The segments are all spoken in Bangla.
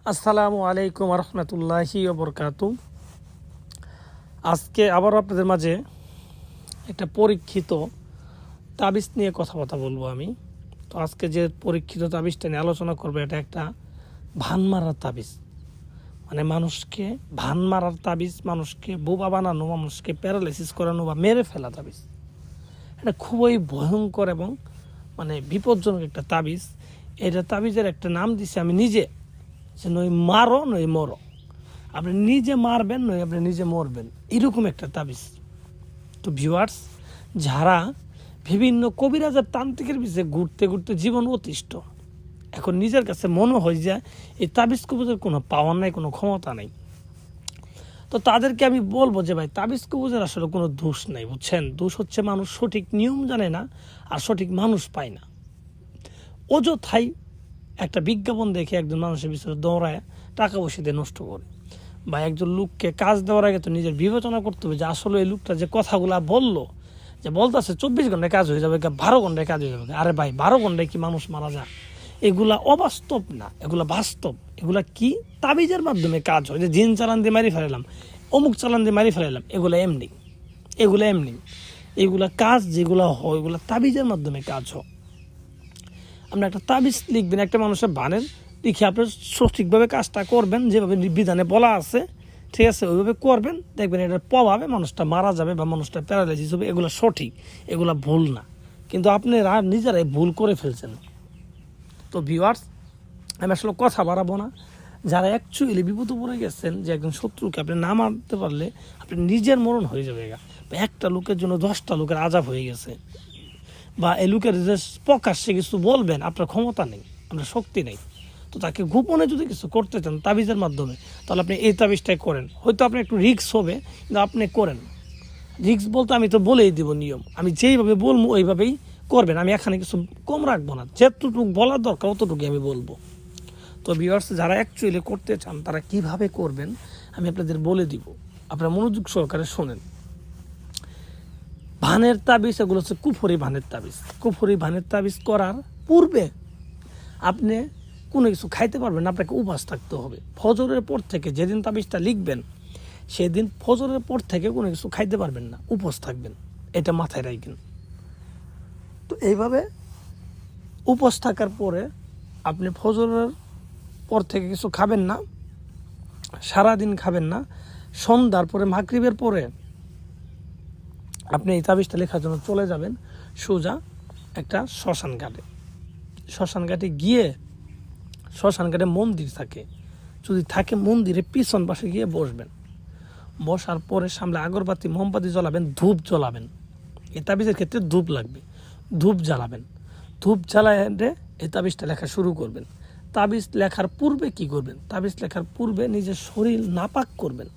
আসসালামু আলাইকুম রহমতুল্লাহি ওবরকাতু। আজকে আবারও আপনাদের মাঝে একটা পরীক্ষিত তাবিজ নিয়ে কথাবার্তা বলবো আমি। তো আজকে যে পরীক্ষিত তাবিজটা নিয়ে আলোচনা করবো, এটা একটা ভান মারার তাবিজ। মানে মানুষকে ভান মারার তাবিজ, মানুষকে বোবা বানানো, মানুষকে প্যারালাইসিস করানো বা মেরে ফেলা তাবিজ। এটা খুবই ভয়ঙ্কর এবং বিপজ্জনক একটা তাবিজ। এটা তাবিজের একটা নাম দিছি আমি নিজে, যে নই মারো নই মরো। আপনি নিজে মারবেন নই আপনি নিজে মরবেন, এরকম একটা তাবিজ। তো ভিউয়ার্স, যারা বিভিন্ন কবিরাজের তান্ত্রিকের পিছিয়ে ঘুরতে ঘুরতে জীবন অতিষ্ঠ, এখন নিজের কাছে মনে হয় যে এই তাবিজ কবুজের কোনো পাওয়ার নাই, কোনো ক্ষমতা নাই, তো তাদেরকে আমি বলবো যে ভাই, তাবিজ কবুজের আসলে কোনো দোষ নাই, বুঝছেন? দোষ হচ্ছে মানুষ সঠিক নিয়ম জানে না আর সঠিক মানুষ পায় না। অযথাই একটা বিজ্ঞাপন দেখে একজন মানুষের পিছনে দৌড়ায় টাকা পয়সা দিয়ে নষ্ট করে, বা একজন লোককে কাজ দেওয়ার আগে তো নিজের বিবেচনা করতে হবে যে আসলে এই লোকটা যে কথাগুলা বললো, যে বলতেছে 24 ঘন্টায় কাজ হয়ে যাবে, 12 ঘন্টায় কাজ হয়ে যাবে। আরে ভাই, 12 ঘন্টায় কি মানুষ মারা যায়? এগুলা অবাস্তব না, এগুলা বাস্তব। এগুলা কি তাবিজের মাধ্যমে কাজ হয়, যে জিন চালান দিয়ে মারি ফেলালাম, অমুক চালান দিয়ে মারি ফেলালাম, এগুলা এমনি। এগুলা কাজ যেগুলো হয়, এগুলা তাবিজের মাধ্যমে কাজ হয়। আপনি একটা তাবিজ লিখবেন, একটা মানুষের বানের লিখে আপনি সঠিকভাবে কাজটা করবেন, যেভাবে বিধানে বলা আছে, ঠিক আছে, ওইভাবে করবেন, দেখবেন এটার প্রভাবে মানুষটা মারা যাবে বা মানুষটা প্যারালাইসিস হবে। এগুলো সঠিক, এগুলো ভুল না, কিন্তু আপনারা নিজেরাই ভুল করে ফেলছেন। তো ভিউয়ার্স, আমি আসলে কথা বাড়াবো না। যারা অ্যাকচুয়ালি বিপদে পড়ে গেছেন, যে একজন শত্রুকে আপনি না মারতে পারলে আপনি নিজের মরণ হয়ে যাবে, বা একটা লোকের জন্য 10টা লোকের আজাব হয়ে গেছে, বা এই লোকের যে প্রকাশ্যে কিছু বলবেন, আপনার ক্ষমতা নেই, আপনার শক্তি নেই, তো তাকে গোপনে যদি কিছু করতে চান তাবিজের মাধ্যমে, তাহলে আপনি এই তাবিজটাই করেন। হয়তো আপনি একটু রিস্ক হবে, কিন্তু আপনি করেন। রিস্ক বলতে আমি তো বলেই দিব নিয়ম, আমি যেইভাবে বলবো ওইভাবেই করবেন। আমি এখানে কিছু কম রাখবো না, যেতটুকু বলার দরকার অতটুকুই আমি বলবো। তো ভিউয়ার্স, যারা অ্যাকচুয়ালি করতে চান তারা কিভাবে করবেন আমি আপনাদের বলে দিব, আপনারা মনোযোগ সহকারে শোনেন। ভানের তাবিজ, এগুলো হচ্ছে কুফরি ভানের তাবিজ। কুফরি ভানের তাবিজ করার পূর্বে আপনি কোনো কিছু খাইতে পারবেন না, আপনাকে উপবাস থাকতে হবে। ফজরের পর থেকে, যেদিন তাবিজটা লিখবেন সেদিন ফজরের পর থেকে কোনো কিছু খাইতে পারবেন না, উপবাস থাকবেন, এটা মাথায় রাখবেন। তো এইভাবে উপবাস থাকার পরে আপনি ফজরের পর থেকে কিছু খাবেন না, সারাদিন খাবেন না। সন্ধ্যার পরে, মাগরিবের পরে আপনি এই তাবিজটা লেখার জন্য চলে যাবেন সোজা একটা শ্মশান ঘাটে। শ্মশান ঘাটে গিয়ে, শ্মশান ঘাটে মন্দির থাকে, যদি থাকে মন্দিরে পিছন পাশে গিয়ে বসবেন। বসার পরে সামনে আগরবাতি মোমবাতি জ্বলাবেন, ধূপ জ্বলাবেন। এই তাবিজের ক্ষেত্রে ধূপ লাগবে, ধূপ জ্বালাবেন। ধূপ জ্বালায় এই তাবিজটা লেখা শুরু করবেন। তাবিজ লেখার পূর্বে কি করবেন? তাবিজ লেখার পূর্বে নিজের শরীর নাপাক করবেন।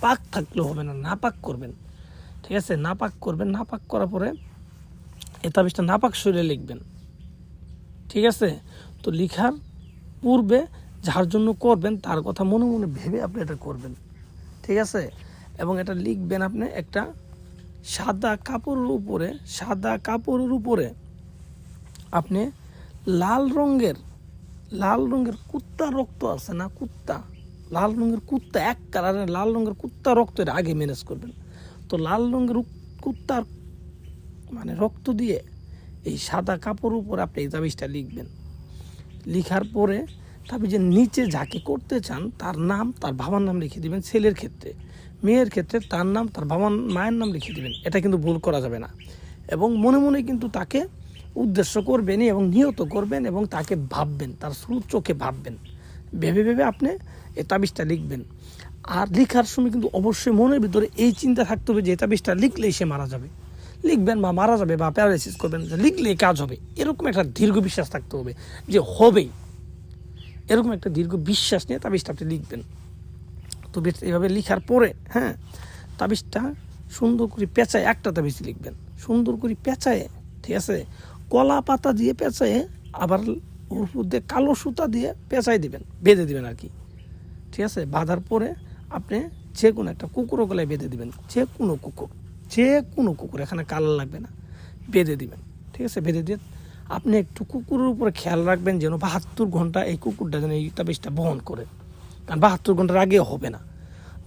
পাক থাকলেও হবে না, নাপাক করবেন, ঠিক আছে? নাপাক করবেন। নাপাক করার পরে এই তাবিজটা নাপাক শরীরে লিখবেন, ঠিক আছে? তো লিখার পূর্বে যার জন্য করবেন তার কথা মনে মনে ভেবে আপনি এটা করবেন, ঠিক আছে? এবং এটা লিখবেন আপনি একটা সাদা কাপড়ের উপরে আপনি লাল রঙের কুত্তা রক্ত আছে না, লাল রঙের কুত্তা, এক কালারের লাল রঙের কুত্তা রক্তের আগে ম্যানেজ করবেন। তো লাল রঙের কুত্তার রক্ত দিয়ে এই সাদা কাপড়ের উপর আপনি এই তাবিজটা লিখবেন। লিখার পরে তাবিজের নিচে যাকে করতে চান তার নাম, তার বাবার নাম লিখে দিবেন। ছেলের ক্ষেত্রে, মেয়ের ক্ষেত্রে তার নাম, তার মায়ের নাম লিখে দিবেন। এটা কিন্তু ভুল করা যাবে না। এবং মনে মনে কিন্তু তাকে উদ্দেশ্য করবেনই এবং নিয়ত করবেন, এবং তাকে ভাববেন, তার চোখে ভাববেন। ভেবে আপনি এই তাবিজটা লিখবেন। আর লিখার সময় কিন্তু অবশ্যই মনের ভিতরে এই চিন্তা থাকতে হবে যে এই তাবিজটা লিখলেই সে মারা যাবে। লিখবেন বা মারা যাবে বা প্যারালাইসিস করবেন, লিখলেই কাজ হবে, এরকম একটা দীর্ঘ বিশ্বাস থাকতে হবে যে হবেই। এরকম একটা দীর্ঘ বিশ্বাস নিয়ে তাবিজটা আপনি লিখবেন। তো এইভাবে লিখার পরে তাবিজটা সুন্দর করে পেঁচায়, একটা তাবিজ লিখবেন সুন্দর করে পেঁচায়, ঠিক আছে? কলা পাতা দিয়ে পেঁচায়, আবার ওর মধ্যে কালো সুতা দিয়ে পেঁচাই দিবেন, বেঁধে দিবেন আর কি, ঠিক আছে? বাঁধার পরে আপনি যে কোনো একটা কুকুরও গলায় বেঁধে দিবেন, যে কোনো কুকুর, এখানে কালার লাগবে না, বেঁধে দিবেন, ঠিক আছে? বেঁধে দিয়ে আপনি একটু কুকুরের উপরে খেয়াল রাখবেন যেন 72 ঘন্টা এই কুকুরটা যেন এই তাবিজটা বহন করে। কারণ 72 ঘন্টার আগে হবে না।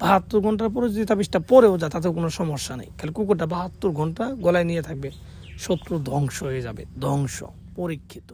72 ঘন্টার পরে যদি তাবিজটা পরেও যায় তাতে কোনো সমস্যা নেই। খালি কুকুরটা 72 ঘন্টা গলায় নিয়ে থাকবে, শত্রু ধ্বংস হয়ে যাবে, ধ্বংস পরীক্ষিত।